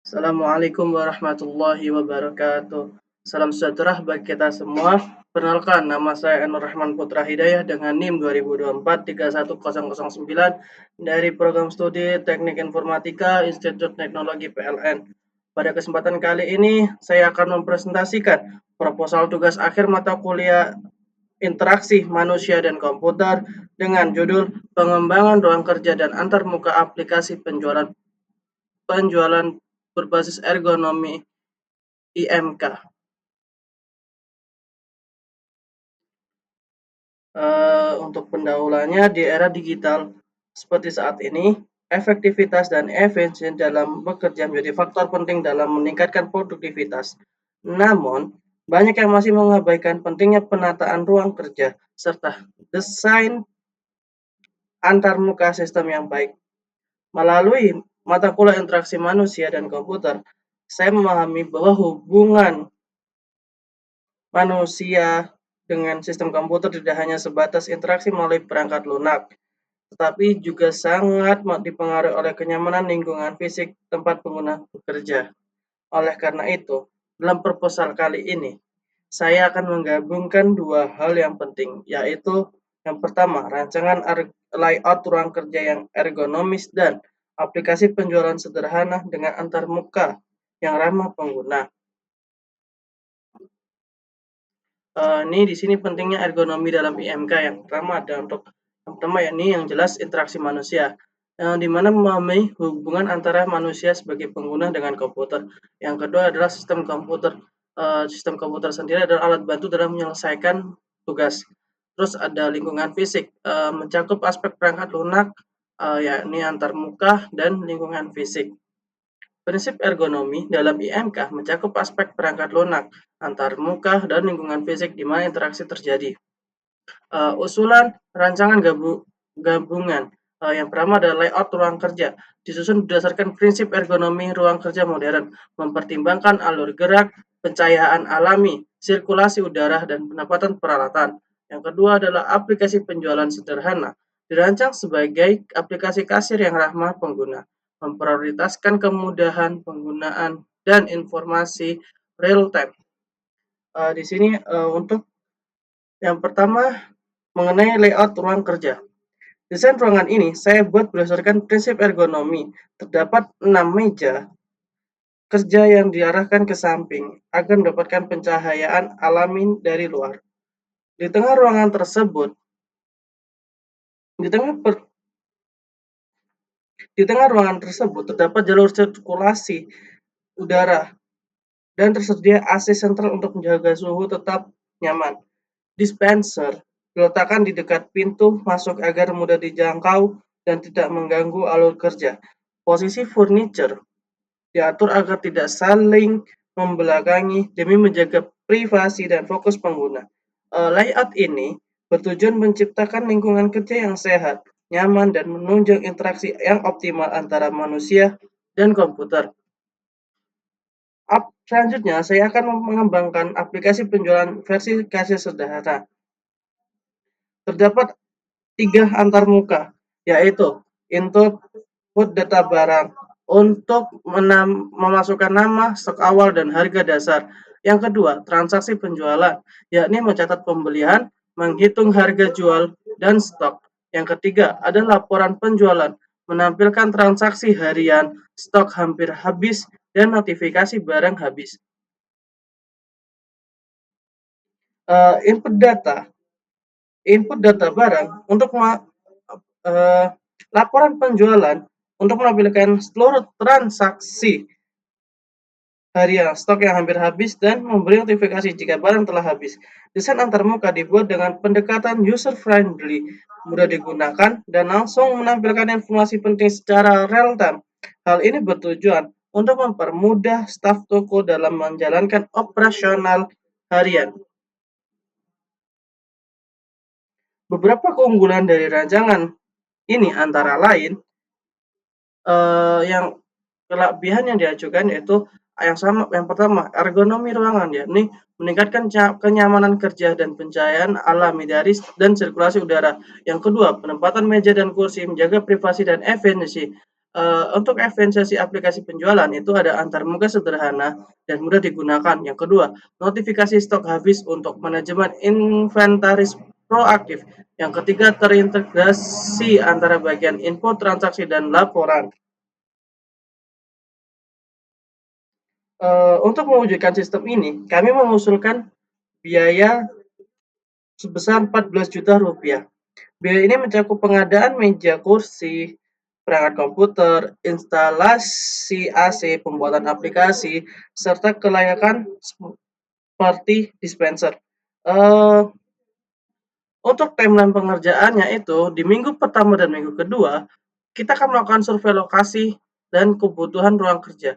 Assalamualaikum warahmatullahi wabarakatuh. Salam sejahtera bagi kita semua. Perkenalkan, nama saya Enur Rahman Putra Hidayah dengan NIM 2024-31009 dari Program Studi Teknik Informatika Institut Teknologi PLN. Pada kesempatan kali ini, saya akan mempresentasikan proposal tugas akhir mata kuliah Interaksi Manusia dan Komputer dengan judul Pengembangan Ruang Kerja dan Antarmuka Aplikasi Penjualan penjualan berbasis ergonomi IMK. Untuk pendahuluannya di era digital seperti saat ini, efektivitas dan efisien dalam bekerja menjadi faktor penting dalam meningkatkan produktivitas. Namun, banyak yang masih mengabaikan pentingnya penataan ruang kerja serta desain antarmuka sistem yang baik. Melalui mata kuliah interaksi manusia dan komputer, saya memahami bahwa hubungan manusia dengan sistem komputer tidak hanya sebatas interaksi melalui perangkat lunak, tetapi juga sangat dipengaruhi oleh kenyamanan lingkungan fisik tempat pengguna bekerja. Oleh karena itu, dalam proposal kali ini, saya akan menggabungkan dua hal yang penting, yaitu yang pertama, rancangan layout ruang kerja yang ergonomis dan aplikasi penjualan sederhana dengan antarmuka yang ramah pengguna. Ini di sini pentingnya ergonomi dalam IMK. Yang pertama ada untuk yang pertama yakni yang jelas interaksi manusia, di mana memahami hubungan antara manusia sebagai pengguna dengan komputer. Yang kedua adalah sistem komputer sendiri adalah alat bantu dalam menyelesaikan tugas. Terus ada lingkungan fisik, mencakup aspek perangkat lunak, yakni antarmuka dan lingkungan fisik. Prinsip ergonomi dalam IMK mencakup aspek perangkat lunak, antarmuka, dan lingkungan fisik di mana interaksi terjadi. Usulan rancangan gabungan. Yang pertama adalah layout ruang kerja, disusun berdasarkan prinsip ergonomi ruang kerja modern, mempertimbangkan alur gerak, pencahayaan alami, sirkulasi udara, dan penempatan peralatan. Yang kedua adalah aplikasi penjualan sederhana, dirancang sebagai aplikasi kasir yang ramah pengguna, memprioritaskan kemudahan penggunaan dan informasi real time. Di sini untuk yang pertama mengenai layout ruang kerja. Desain ruangan ini saya buat berdasarkan prinsip ergonomi. Terdapat 6 meja kerja yang diarahkan ke samping agar mendapatkan pencahayaan alami dari luar. Di tengah ruangan tersebut, di tengah ruangan tersebut terdapat jalur sirkulasi udara dan tersedia AC sentral untuk menjaga suhu tetap nyaman. Dispenser diletakkan di dekat pintu masuk agar mudah dijangkau dan tidak mengganggu alur kerja. Posisi furniture diatur agar tidak saling membelakangi demi menjaga privasi dan fokus pengguna. Layout ini bertujuan menciptakan lingkungan kerja yang sehat, nyaman, dan menunjang interaksi yang optimal antara manusia dan komputer. Selanjutnya, saya akan mengembangkan aplikasi penjualan versi kasir sederhana. Terdapat 3 antarmuka, yaitu input data barang untuk memasukkan nama, stok awal, dan harga dasar. Yang kedua, transaksi penjualan, yakni mencatat pembelian, menghitung harga jual, dan stok. Yang ketiga, ada laporan penjualan, menampilkan transaksi harian, stok hampir habis, dan notifikasi barang habis. Input data barang untuk laporan penjualan untuk menampilkan seluruh transaksi harian, stok yang hampir habis, dan memberi notifikasi jika barang telah habis. Desain antarmuka dibuat dengan pendekatan user-friendly, mudah digunakan, dan langsung menampilkan informasi penting secara real-time. Hal ini bertujuan untuk mempermudah staf toko dalam menjalankan operasional harian. Beberapa keunggulan dari rancangan ini antara lain, yang kelebihan yang diajukan yaitu yang pertama, ergonomi ruangan, yakni meningkatkan kenyamanan kerja dan pencahayaan alami dan sirkulasi udara. Yang kedua, penempatan meja dan kursi menjaga privasi dan efisiensi. Untuk efisiensi aplikasi penjualan itu ada antarmuka sederhana dan mudah digunakan. Yang kedua, notifikasi stok habis untuk manajemen inventaris proaktif. Yang ketiga, terintegrasi antara bagian info transaksi dan laporan. Untuk mewujudkan sistem ini, kami mengusulkan biaya sebesar Rp14 juta. Biaya ini mencakup pengadaan meja kursi, perangkat komputer, instalasi AC, pembuatan aplikasi, serta kelayakan seperti dispenser. Uh, untuk timeline pengerjaannya itu di minggu pertama dan minggu kedua, kita akan melakukan survei lokasi dan kebutuhan ruang kerja.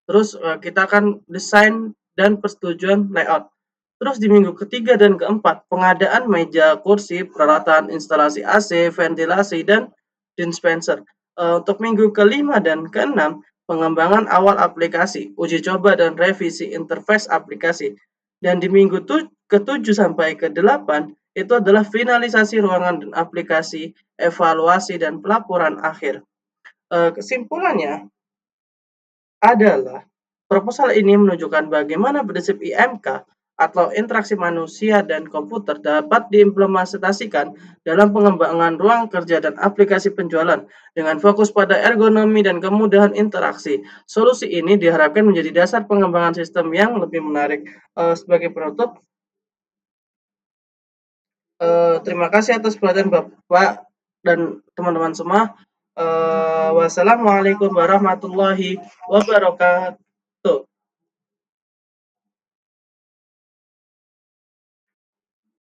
Terus kita akan desain dan persetujuan layout. Terus di minggu ketiga dan keempat, pengadaan meja, kursi, peralatan instalasi AC, ventilasi, dan dispenser. Untuk minggu kelima dan keenam, pengembangan awal aplikasi, uji coba dan revisi interface aplikasi. Dan di minggu ke-7 sampai ke-8, itu adalah finalisasi ruangan dan aplikasi, evaluasi, dan pelaporan akhir. Kesimpulannya adalah proposal ini menunjukkan bagaimana prinsip IMK atau interaksi manusia dan komputer dapat diimplementasikan dalam pengembangan ruang kerja dan aplikasi penjualan dengan fokus pada ergonomi dan kemudahan interaksi. Solusi ini diharapkan menjadi dasar pengembangan sistem yang lebih menarik. Sebagai penutup, terima kasih atas perhatian Bapak dan teman-teman semua. Wassalamualaikum warahmatullahi wabarakatuh.